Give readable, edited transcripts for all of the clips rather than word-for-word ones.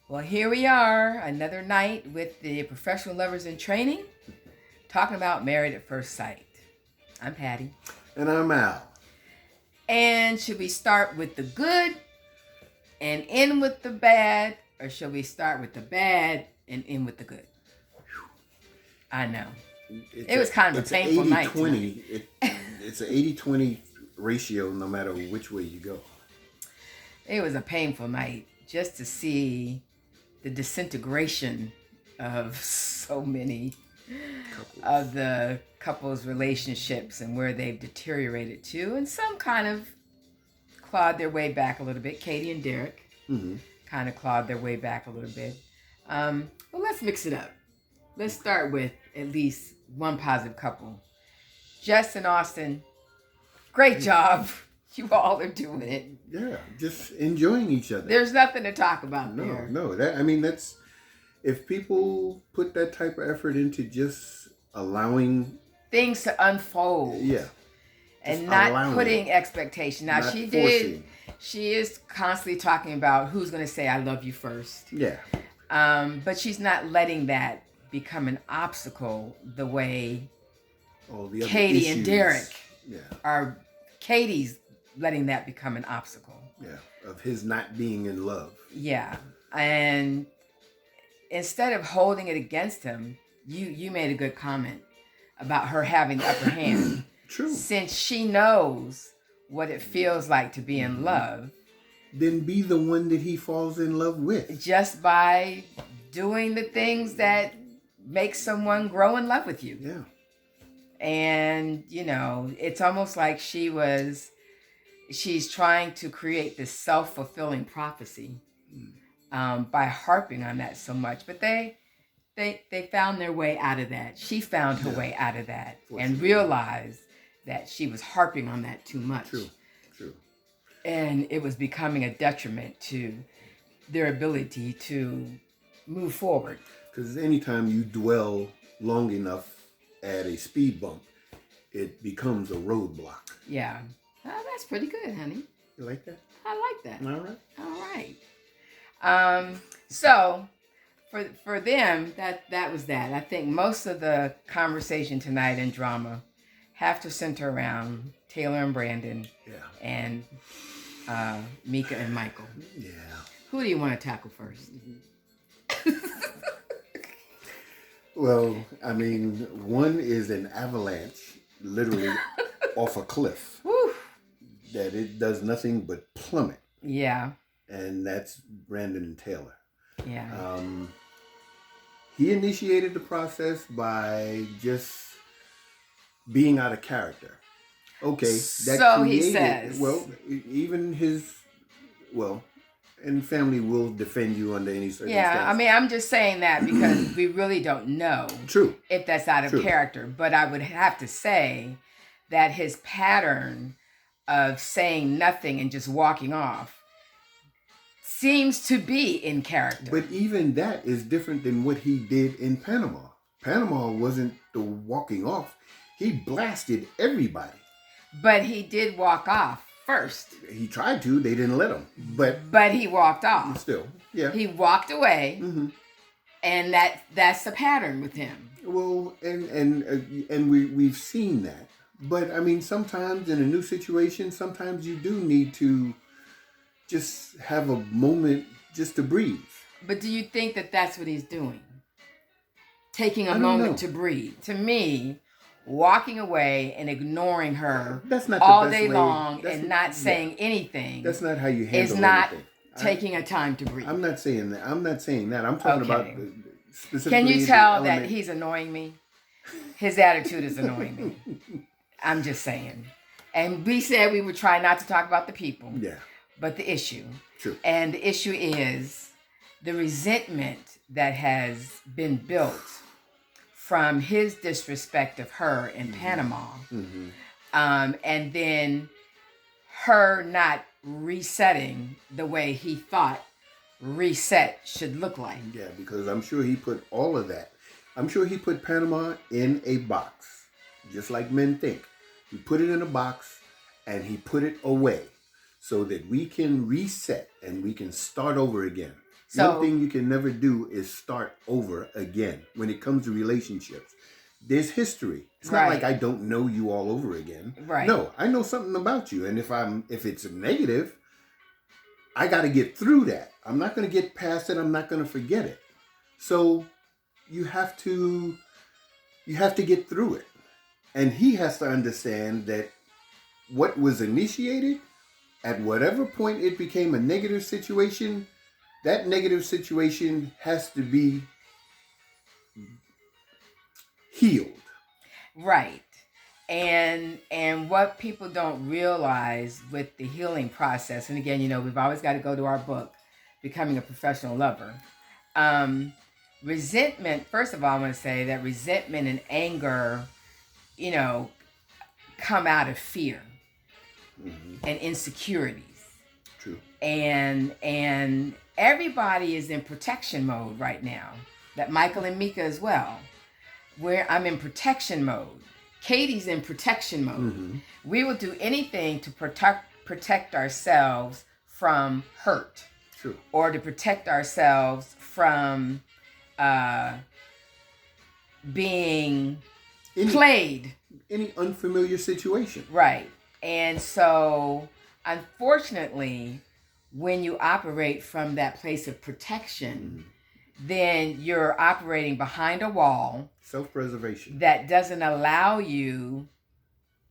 Well, here we are, another night with the professional lovers in training, talking about Married at First Sight. I'm Patty. And I'm Al. And should we start with the good and end with the bad, or should we start with the bad and end with the good? I know. It was kind of a painful night. It's an 80-20 ratio no matter which way you go. It was a painful night just to see the disintegration of so many of the couples' relationships and where they've deteriorated to, and some kind of clawed their way back a little bit. Katie and Derek kind of clawed their way back a little bit. Well, let's mix it up. Let's start with at least one positive couple. Jess and Austin, great job. You all are doing it. Yeah, just enjoying each other. There's nothing to talk about there. No. That's if people put that type of effort into just allowing things to unfold. Yeah. And not putting expectation. Now she is constantly talking about who's going to say I love you first. Yeah. But she's not letting that become an obstacle the way Katie and Derek are. Katie's letting that become an obstacle. Yeah, of his not being in love. Yeah, and instead of holding it against him, you made a good comment about her having the upper hand. True. Since she knows what it feels like to be in love. Then be the one that he falls in love with. Just by doing the things that make someone grow in love with you. Yeah. And, it's almost like she's trying to create this self-fulfilling prophecy by harping on that so much. But they found their way out of that. She found her way out of that and realized that she was harping on that too much. True. And it was becoming a detriment to their ability to move forward. Because anytime you dwell long enough at a speed bump, it becomes a roadblock. Yeah. Oh, that's pretty good, honey. You like that? I like that. All right. So for them, that was that. I think most of the conversation tonight and drama have to center around Taylor and Brandon and Mika and Michael. Yeah. Who do you want to tackle first? Well, one is an avalanche, literally off a cliff. Woo. That it does nothing but plummet. Yeah. And that's Brandon and Taylor. Yeah. He initiated the process by just being out of character. Okay. He says. Well, even and family will defend you under any circumstance. Yeah, I'm just saying that because we really don't know. True. If that's out of character. But I would have to say that his pattern of saying nothing and just walking off seems to be in character. But even that is different than what he did in Panama. Panama wasn't the walking off. He blasted everybody. But he did walk off first. He tried to. They didn't let him. But he walked off. Still, yeah. He walked away, and that's the pattern with him. Well, and we've seen that. But sometimes in a new situation, sometimes you do need to just have a moment just to breathe. But do you think that that's what he's doing? Taking a moment to breathe. To me, walking away and ignoring her all day long and not saying anything. That's not how you handle anything. Is not anything. Taking a time to breathe. I'm not saying that. I'm talking about specifically. Can you tell that he's annoying me? His attitude is annoying me. I'm just saying. And we said we would try not to talk about the people. Yeah. But the issue. True. And the issue is the resentment that has been built from his disrespect of her in Panama. And then her not resetting the way he thought reset should look like. Yeah, because I'm sure he put all of that. I'm sure he put Panama in a box, just like men think. He put it in a box and he put it away so that we can reset and we can start over again. One thing you can never do is start over again when it comes to relationships. There's history. It's not like I don't know you all over again. Right. No, I know something about you, and if it's negative, I got to get through that. I'm not going to get past it. I'm not going to forget it. So you have to get through it, and he has to understand that what was initiated, at whatever point it became a negative situation, that negative situation has to be healed. Right. And what people don't realize with the healing process, and again, we've always got to go to our book, Becoming a Professional Lover. Resentment, first of all, I want to say that resentment and anger, come out of fear and insecurities. True. And everybody is in protection mode right now. That Michael and Mika as well. Where I'm in protection mode. Katie's in protection mode. We will do anything to protect ourselves from hurt. True. Or to protect ourselves from being played. Any unfamiliar situation. Right. And so, unfortunately, when you operate from that place of protection, then you're operating behind a wall. Self-preservation. That doesn't allow you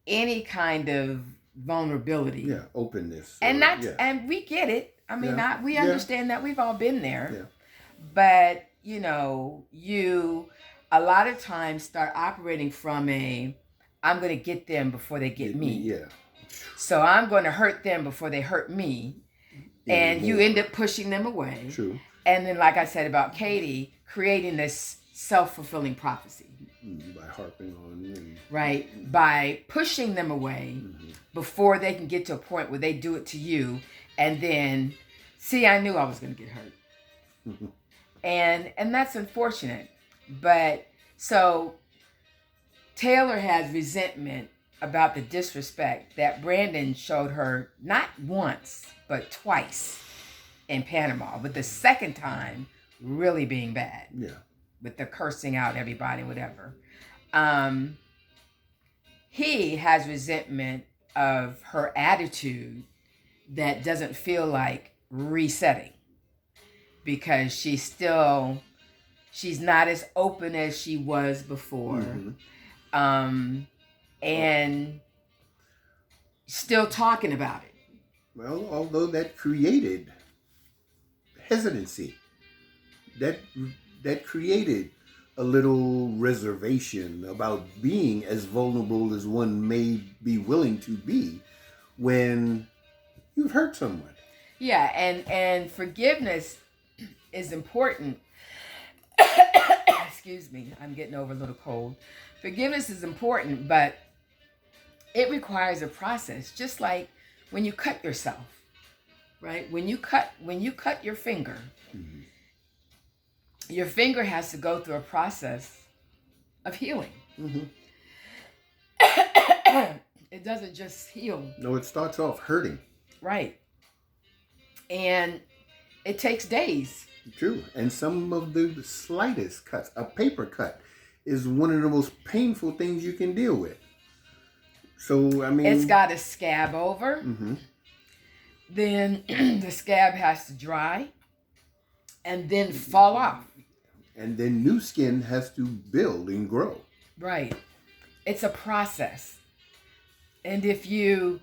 any kind of vulnerability. Yeah, openness. And we get it. I mean, we understand that. We've all been there. Yeah. But, you a lot of times start operating from I'm going to get them before they get me. Yeah. So I'm going to hurt them before they hurt me. And you end up pushing them away. True. And then, like I said about Katie, creating this self-fulfilling prophecy. By harping on them. Right. By pushing them away before they can get to a point where they do it to you. And then, see, I knew I was going to get hurt. And that's unfortunate. But so Taylor has resentment about the disrespect that Brandon showed her not once, but twice in Panama, with the second time really being bad. Yeah. With the cursing out everybody, whatever. He has resentment of her attitude that doesn't feel like resetting, because she's not as open as she was before. And still talking about it. Well, although that created hesitancy, that created a little reservation about being as vulnerable as one may be willing to be when you've hurt someone. Yeah, and forgiveness is important. Excuse me, I'm getting over a little cold. Forgiveness is important, but it requires a process, just like when you cut yourself, right? When you cut your finger, your finger has to go through a process of healing. It doesn't just heal. No, it starts off hurting. Right. And it takes days. True. And some of the slightest cuts, a paper cut, is one of the most painful things you can deal with. So, I mean, it's got to scab over. Then the scab has to dry and then fall off. And then new skin has to build and grow. Right. It's a process. And if you,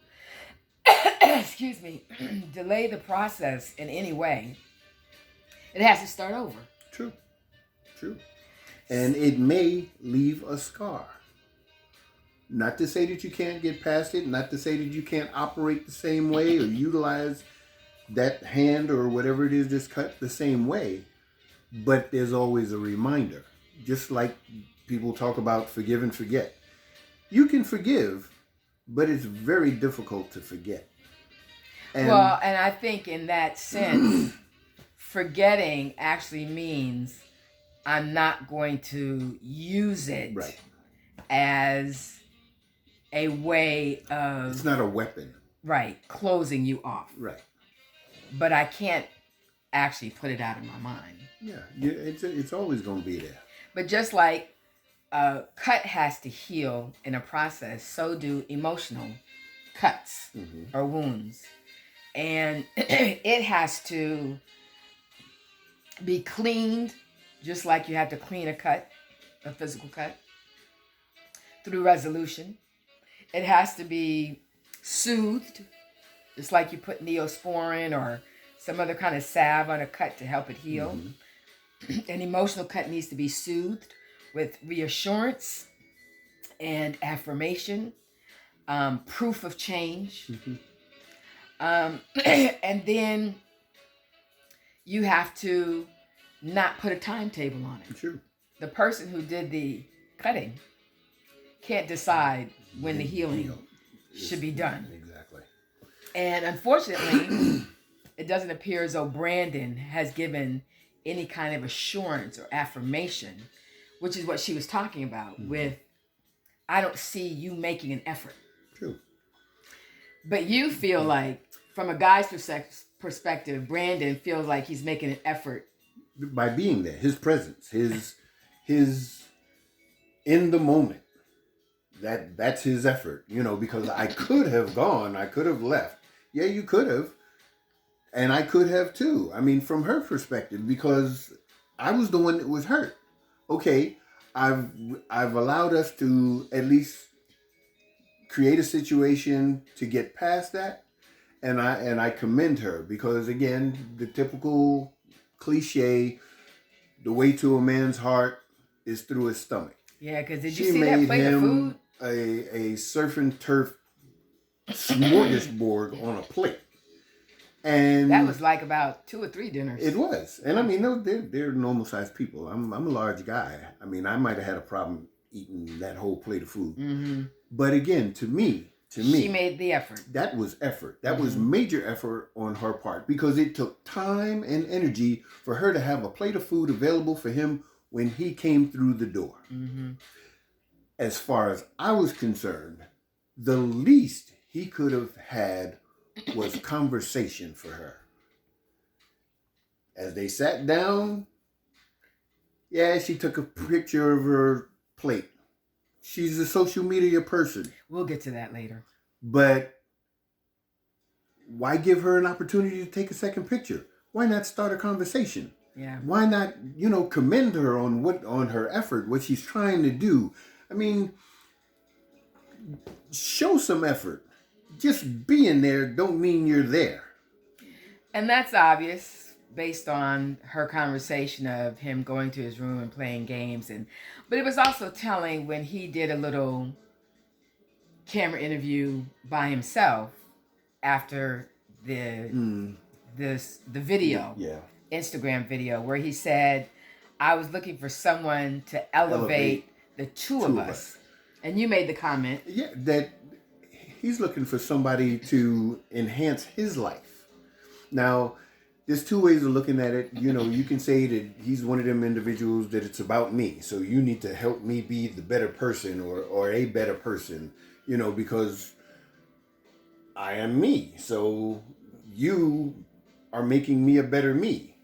excuse me, delay the process in any way, it has to start over. True. And it may leave a scar. Not to say that you can't get past it, not to say that you can't operate the same way or utilize that hand or whatever it is that's cut the same way, but there's always a reminder. Just like people talk about forgive and forget. You can forgive, but it's very difficult to forget. And I think in that sense, forgetting actually means I'm not going to use it as a way of... It's not a weapon. Right, closing you off. Right. But I can't actually put it out of my mind. Yeah, it's always going to be there. But just like a cut has to heal in a process, so do emotional cuts or wounds. And it has to be cleaned, just like you have to clean a physical cut, through resolution. It has to be soothed, just like you put Neosporin or some other kind of salve on a cut to help it heal. An emotional cut needs to be soothed with reassurance and affirmation, proof of change. And then you have to not put a timetable on it. True. The person who did the cutting can't decide when the healing should be done. Exactly. And unfortunately, it doesn't appear as though Brandon has given any kind of assurance or affirmation, which is what she was talking about with, I don't see you making an effort. True. But you feel like, from a guy's perspective, Brandon feels like he's making an effort. By being there, his presence, his in the moment. That's his effort, because I could have gone, I could have left. Yeah, you could have. And I could have too. I mean, from her perspective, because I was the one that was hurt. Okay, I've allowed us to at least create a situation to get past that, and I commend her, because again, the typical cliche, the way to a man's heart is through his stomach. Yeah, because did you see that plate of food? A surf and turf smorgasbord on a plate. And that was like about 2 or 3 dinners. It was. And I mean, they're normal sized people. I'm a large guy. I mean, I might have had a problem eating that whole plate of food. But again, to me, she made the effort. That was effort. That was major effort on her part, because it took time and energy for her to have a plate of food available for him when he came through the door. As far as I was concerned, the least he could have had was conversation for her. As they sat down, yeah, she took a picture of her plate. She's a social media person. We'll get to that later. But why give her an opportunity to take a second picture? Why not start a conversation? Yeah. Why not, commend her on her effort, what she's trying to do? I mean, show some effort. Just being there don't mean you're there. And that's obvious based on her conversation of him going to his room and playing games. But it was also telling when he did a little camera interview by himself after the video, Instagram video, where he said, I was looking for someone to elevate the two of us. And you made the comment. Yeah, that he's looking for somebody to enhance his life. Now, there's 2 ways of looking at it. You can say that he's one of them individuals that it's about me. So you need to help me be the better person or a better person, because I am me. So you are making me a better me.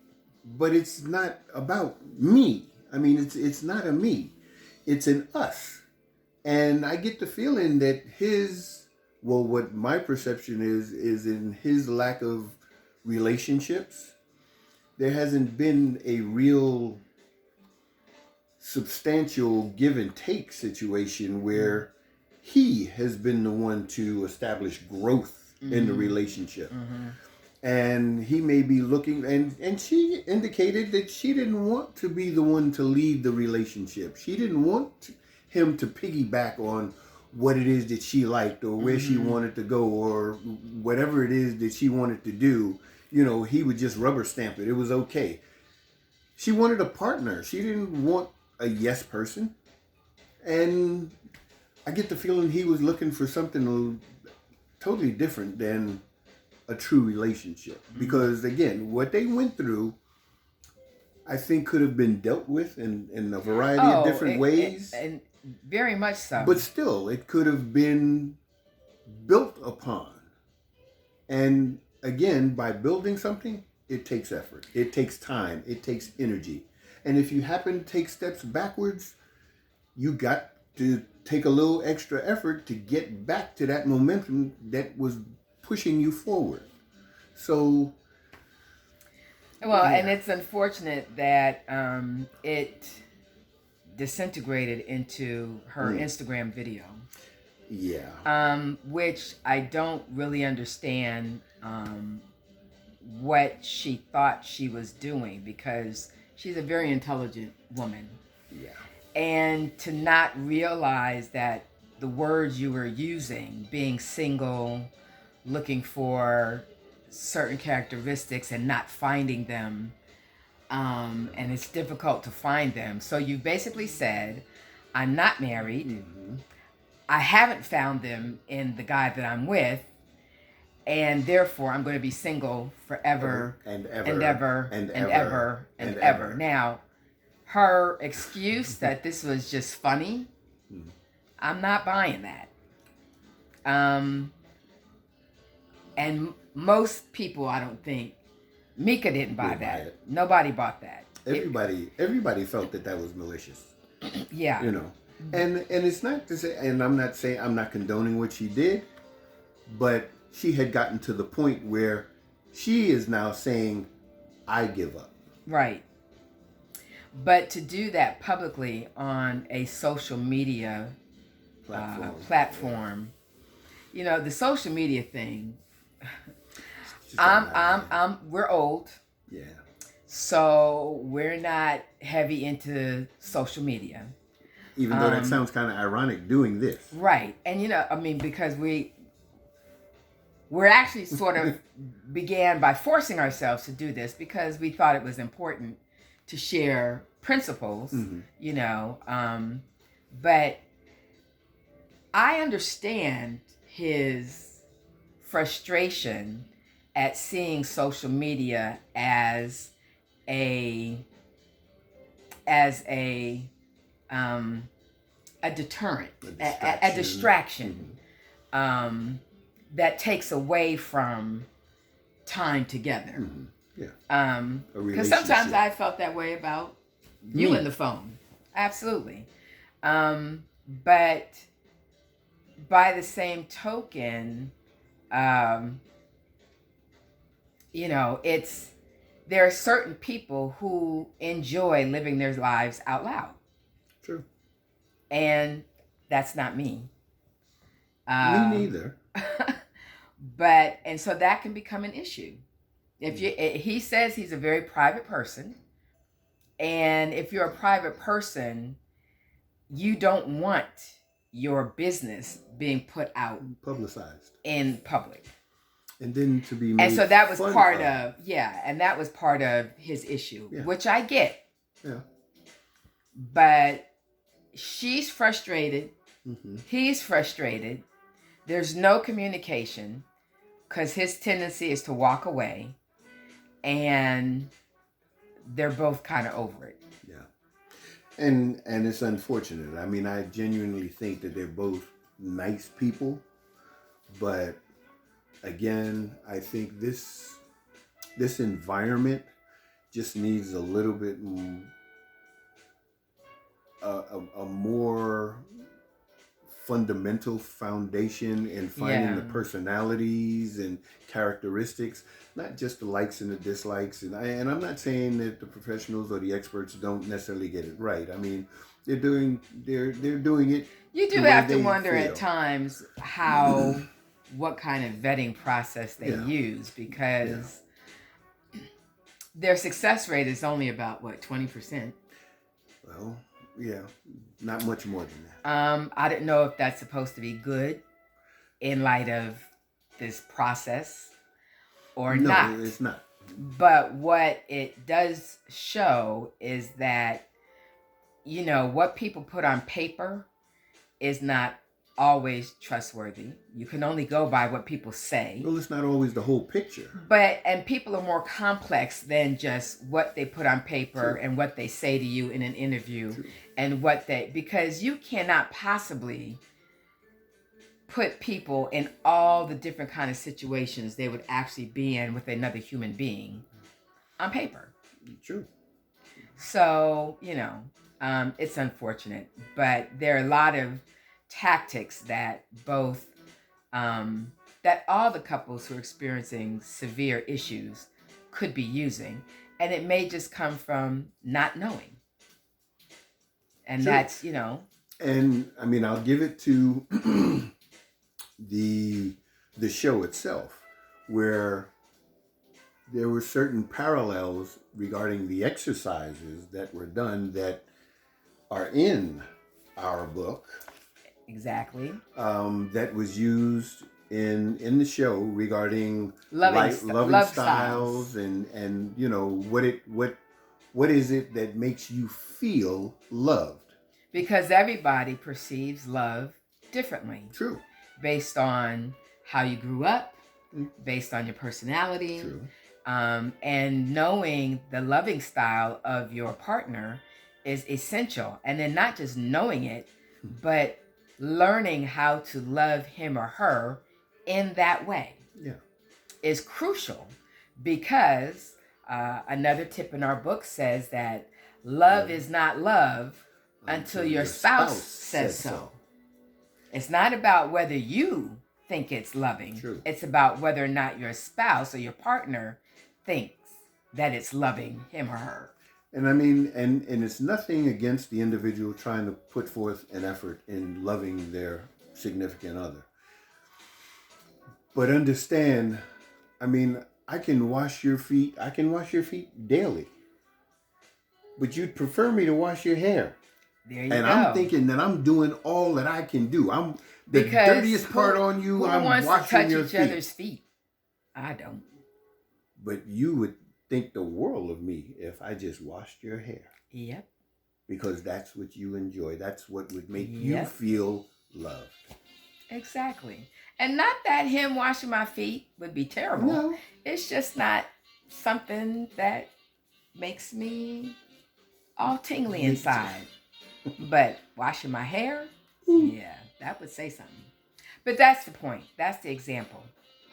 But it's not about me. I mean, it's not a me. It's an us. And I get the feeling that what my perception is in his lack of relationships, there hasn't been a real substantial give and take situation where he has been the one to establish growth in the relationship. And he may be looking, and she indicated that she didn't want to be the one to lead the relationship. She didn't want him to piggyback on what it is that she liked or where she wanted to go or whatever it is that she wanted to do. He would just rubber stamp it. It was okay. She wanted a partner. She didn't want a yes person. And I get the feeling he was looking for something totally different than a true relationship. Because again, what they went through, I think could have been dealt with in a variety of different ways. And very much so. But still, it could have been built upon. And again, by building something, it takes effort. It takes time. It takes energy. And if you happen to take steps backwards, you got to take a little extra effort to get back to that momentum that was pushing you forward. So, well, and it's unfortunate that it disintegrated into her Instagram video. Yeah. Which I don't really understand what she thought she was doing, because she's a very intelligent woman. Yeah. And to not realize that the words you were using, being single, looking for certain characteristics and not finding them, and it's difficult to find them. So you basically said, I'm not married. Mm-hmm. I haven't found them in the guy that I'm with, and therefore I'm going to be single forever and ever and ever and and ever ever and ever. Now, her excuse that this was just funny, I'm not buying that. And most people, I don't think, Mika didn't buy that. Nobody bought that. Everybody felt that was malicious. Yeah. You know. And it's not to say, and I'm not saying, I'm not condoning what she did, but she had gotten to the point where she is now saying, I give up. Right. But to do that publicly on a social media platform, you know, the social media thing, we're old. Yeah. So we're not heavy into social media. Even though that sounds kind of ironic doing this. Right. And, you know, I mean, because we're actually sort of began by forcing ourselves to do this because we thought it was important to share principles, you know. But I understand his frustration at seeing social media as a deterrent, a distraction, that takes away from time together. Yeah. Because sometimes I felt that way about you and the phone. Absolutely. But by the same token, you know, there are certain people who enjoy living their lives out loud. True. And that's not me. Me neither. But, and so that can become an issue. He says he's a very private person. And if you're a private person, you don't want your business being put out, publicized in public. And then to be made and so that was part of and that was part of his issue, which I get. Yeah. But she's frustrated. He's frustrated. There's no communication because his tendency is to walk away, and they're both kind of over it. Yeah. And it's unfortunate. I mean, I genuinely think that they're both nice people, but again, I think this environment just needs a little bit a more fundamental foundation in finding the personalities and characteristics, not just the likes and the dislikes. And I'm not saying that the professionals or the experts don't necessarily get it right. I mean, they're doing it. You do have to wonder at times what kind of vetting process they use, because their success rate is only about 20%. Well, yeah, not much more than that. I didn't know if that's supposed to be good in light of this process or not. No, it's not. But what it does show is that, you know, what people put on paper is not always trustworthy. You can only go by what people say. Well, it's not always the whole picture. And people are more complex than just what they put on paper and what they say to you in an interview and because you cannot possibly put people in all the different kind of situations they would actually be in with another human being on paper. True. So, it's unfortunate, but there are a lot of tactics that that all the couples who are experiencing severe issues could be using. And it may just come from not knowing. And True. that's, And I mean, I'll give it to the show itself, where there were certain parallels regarding the exercises that were done that are in our book. Exactly. That was used in the show regarding Loving styles styles. and what is it that makes you feel loved? Because everybody perceives love differently. True. Based on how you grew up, based on your personality. True. And knowing the loving style of your partner is essential. And then not just knowing it, but learning how to love him or her in that way is crucial, because another tip in our book says that love is not love until your spouse says so. It's not about whether you think it's loving. True. It's about whether or not your spouse or your partner thinks that it's loving him or her. And I mean, and it's nothing against the individual trying to put forth an effort in loving their significant other. But understand, I mean, I can wash your feet daily. But you'd prefer me to wash your hair. There you and go. I'm thinking that I'm doing all that I can do. I'm the dirtiest part on you. Who I'm wants washing to touch your each feet. other's feet? I don't. But you would think the world of me if I just washed your hair. Yep. Because that's what you enjoy. That's what would make you feel loved. Exactly. And not that him washing my feet would be terrible. No. It's just not something that makes me all tingly inside. But washing my hair, yeah, that would say something. But that's the point. That's the example.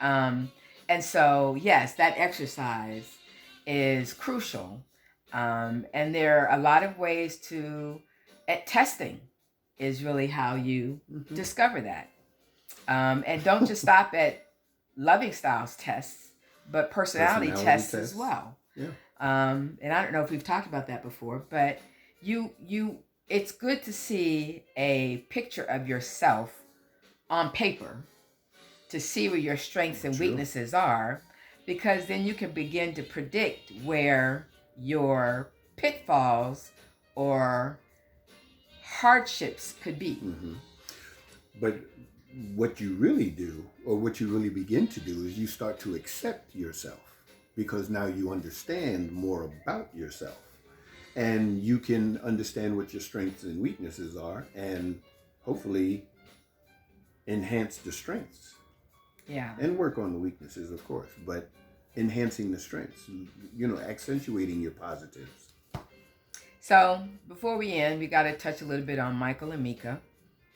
And so, yes, that exercise is crucial. And there are a lot of ways testing is really how you discover that. And don't just stop at loving styles tests, but personality tests as well. Yeah. And I don't know if we've talked about that before, but it's good to see a picture of yourself on paper to see where your strengths and weaknesses are, because then you can begin to predict where your pitfalls or hardships could be. Mm-hmm. But what you really do, or what you really begin to do, is you start to accept yourself, because now you understand more about yourself. And you can understand what your strengths and weaknesses are, and hopefully enhance the strengths. Yeah. And work on the weaknesses, of course, but enhancing the strengths, accentuating your positives. So before we end, we got to touch a little bit on Michael and Mika,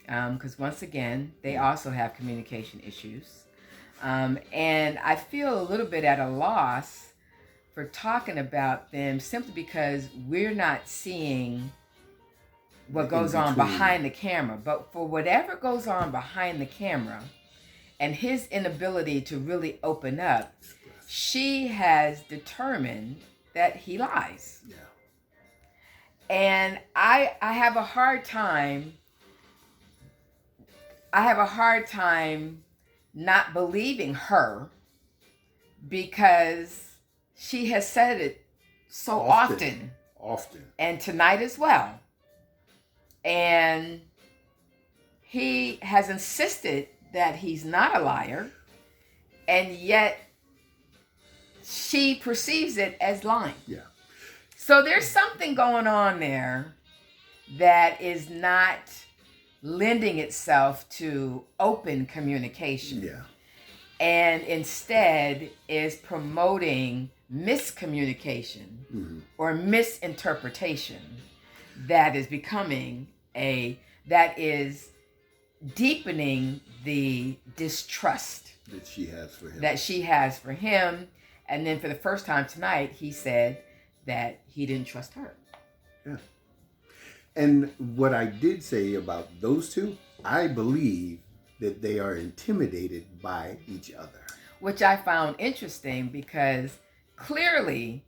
because once again, they also have communication issues. And I feel a little bit at a loss for talking about them, simply because we're not seeing what goes on behind the camera. But for whatever goes on behind the camera and his inability to really open up, she has determined that he lies. Yeah. And I have a hard time not believing her, because she has said it so often. And tonight as well. And he has insisted that he's not a liar, and yet she perceives it as lying. Yeah. So there's something going on there that is not lending itself to open communication. Yeah. And instead is promoting miscommunication or misinterpretation that is that is deepening the distrust that she has for him And then for the first time tonight, he said that he didn't trust her. Yeah. And what I did say about those two, I believe that they are intimidated by each other. Which I found interesting because clearly,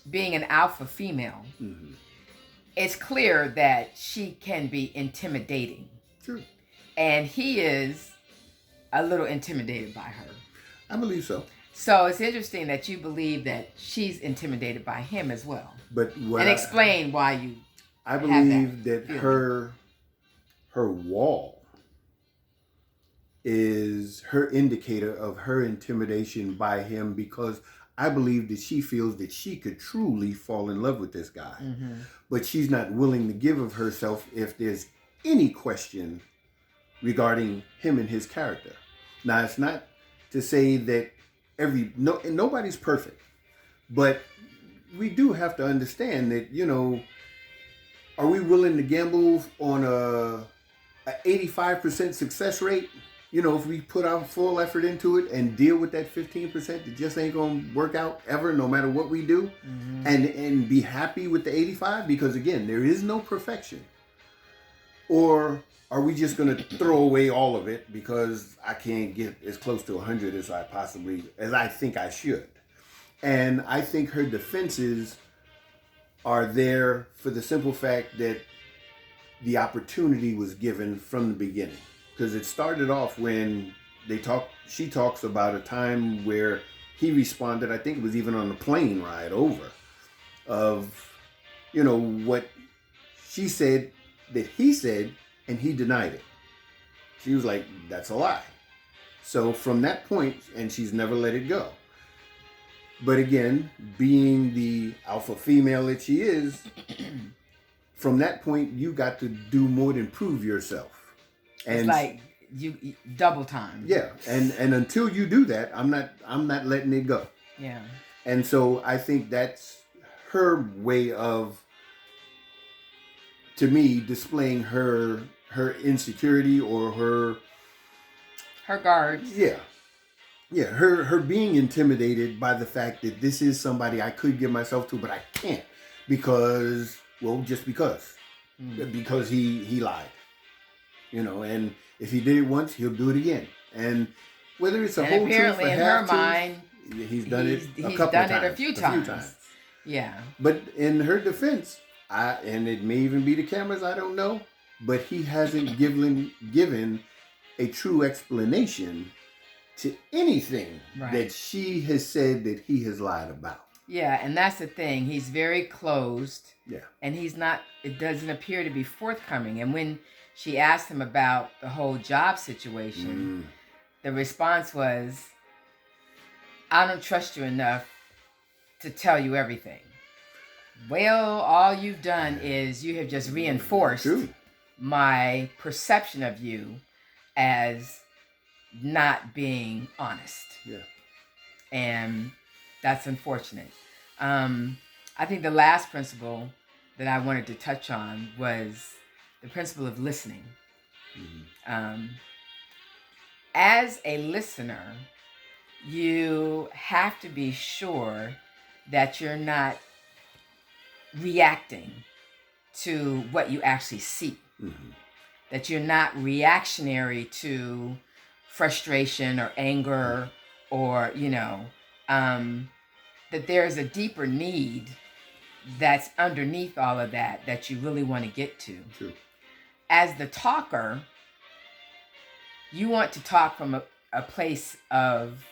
being an alpha female, Mm-hmm. it's clear that she can be intimidating. True. And he is a little intimidated by her. I believe so. So it's interesting that you believe that she's intimidated by him as well. But explain why you. I believe that her wall is her indicator of her intimidation by him, because I believe that she feels that she could truly fall in love with this guy. Mm-hmm. But she's not willing to give of herself if there's any question regarding him and his character. Now, it's not to say that nobody's perfect, but we do have to understand that, are we willing to gamble on a 85% success rate? If we put our full effort into it and deal with that 15% that just ain't gonna work out ever, no matter what we do, mm-hmm. and be happy with the 85, because again, there is no perfection. Or are we just gonna throw away all of it because I can't get as close to 100 as I think I should? And I think her defenses are there for the simple fact that the opportunity was given from the beginning. Because it started off when she talks about a time where he responded, I think it was even on the plane ride over, of, what she said that he said, and he denied it. She was like, that's a lie. So from that point, and she's never let it go. But again, being the alpha female that she is, from that point, you got to do more than prove yourself. And it's like you double time. Yeah, and until you do that, I'm not letting it go. Yeah. And so I think that's her way of, to me, displaying her insecurity or her guards. Yeah. Yeah, her being intimidated by the fact that this is somebody I could give myself to, but I can't because he lied. And if he did it once, he'll do it again. And whether it's a whole truth or half truth, he's done it a few times. Yeah. But in her defense, and it may even be the cameras, I don't know, but he hasn't given a true explanation to anything that she has said that he has lied about. Yeah, and that's the thing. He's very closed. Yeah. And it doesn't appear to be forthcoming. And when she asked him about the whole job situation, the response was, I don't trust you enough to tell you everything. Well, all you've done is you have just reinforced my perception of you as not being honest. Yeah. And that's unfortunate. I think the last principle that I wanted to touch on was the principle of listening. Mm-hmm. As a listener, you have to be sure that you're not reacting to what you actually see. Mm-hmm. That you're not reactionary to frustration or anger or, that there's a deeper need that's underneath all of that you really want to get to. True. As the talker, you want to talk from a place of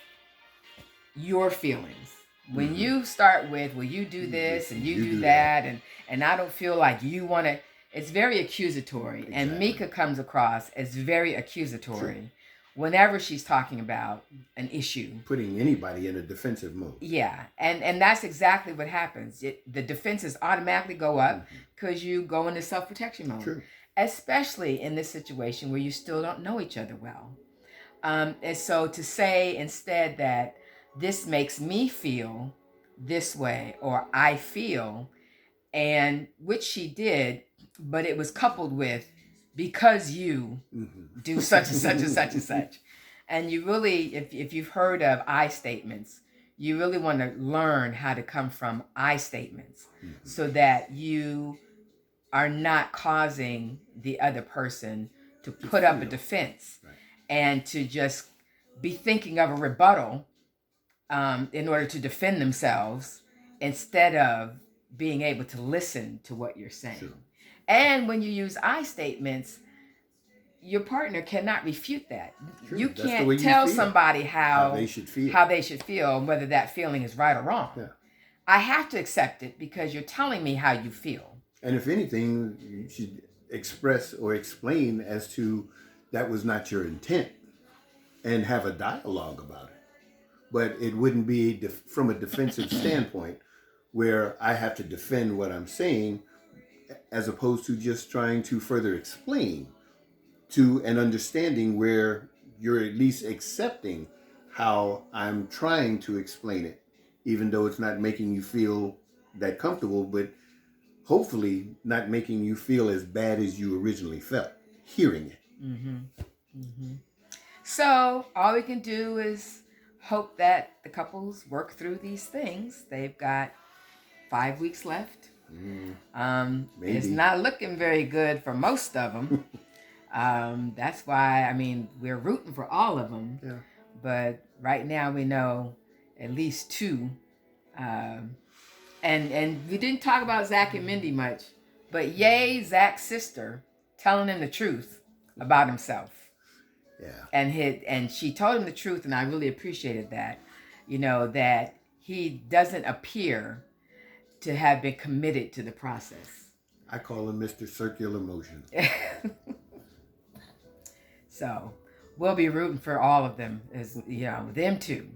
your feelings. When you start with, well, you do this and you do that, and I don't feel like you want to, it's very accusatory. Exactly. And Mika comes across as very accusatory. True. Whenever she's talking about an issue. Putting anybody in a defensive mode. Yeah, and that's exactly what happens. The defenses automatically go up because you go into self-protection mode. True. Especially in this situation where you still don't know each other well. And so to say instead that this makes me feel this way, or I feel, and which she did, but it was coupled with, because you do such and such and such and such. And you really, if you've heard of I statements, you really want to learn how to come from I statements Mm-hmm. so that you are not causing the other person to put up a defense right. and to just be thinking of a rebuttal in order to defend themselves instead of being able to listen to what you're saying. Sure. And when you use I statements, your partner cannot refute that. Sure. You That's the can't way you tell feel. somebody How they should feel. And whether that feeling is right or wrong. Yeah. I have to accept it because you're telling me how you feel. And if anything, you should express or explain as to that was not your intent and have a dialogue about it. But it wouldn't be from a defensive standpoint where I have to defend what I'm saying as opposed to just trying to further explain to an understanding where you're at least accepting how I'm trying to explain it, even though it's not making you feel that comfortable, but hopefully not making you feel as bad as you originally felt hearing it. Mm-hmm. Mm-hmm. So all we can do is hope that the couples work through these things. They've got 5 weeks left. It's not looking very good for most of them. That's why, I mean, we're rooting for all of them. Yeah. But right now we know at least two. And we didn't talk about Zach and Mindy much, but yay, Zach's sister telling him the truth about himself. Yeah. And she told him the truth, and I really appreciated that. You know, that he doesn't appear to have been committed to the process. I call him Mr. Circular Motion. So we'll be rooting for all of them, as you know, them too.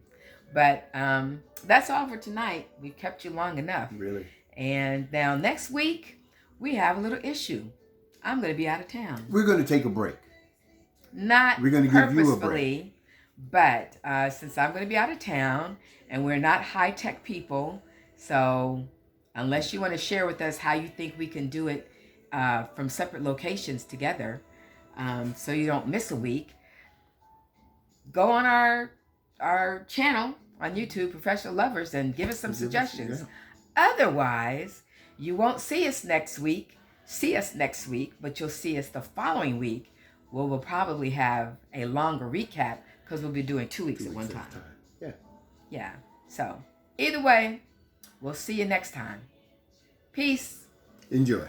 But that's all for tonight. We've kept you long enough. Really? And now next week, we have a little issue. I'm going to be out of town. We're going to take a break. Not We're going to give you a break. But since I'm going to be out of town and we're not high-tech people, so unless you want to share with us how you think we can do it from separate locations together, so you don't miss a week, go on our channel on YouTube, Professional Lovers, and give us some suggestions. Otherwise, you won't see us next week, but you'll see us the following week, where we'll probably have a longer recap because we'll be doing 2 weeks at one time. Yeah. Yeah. So either way, we'll see you next time. Peace. Enjoy.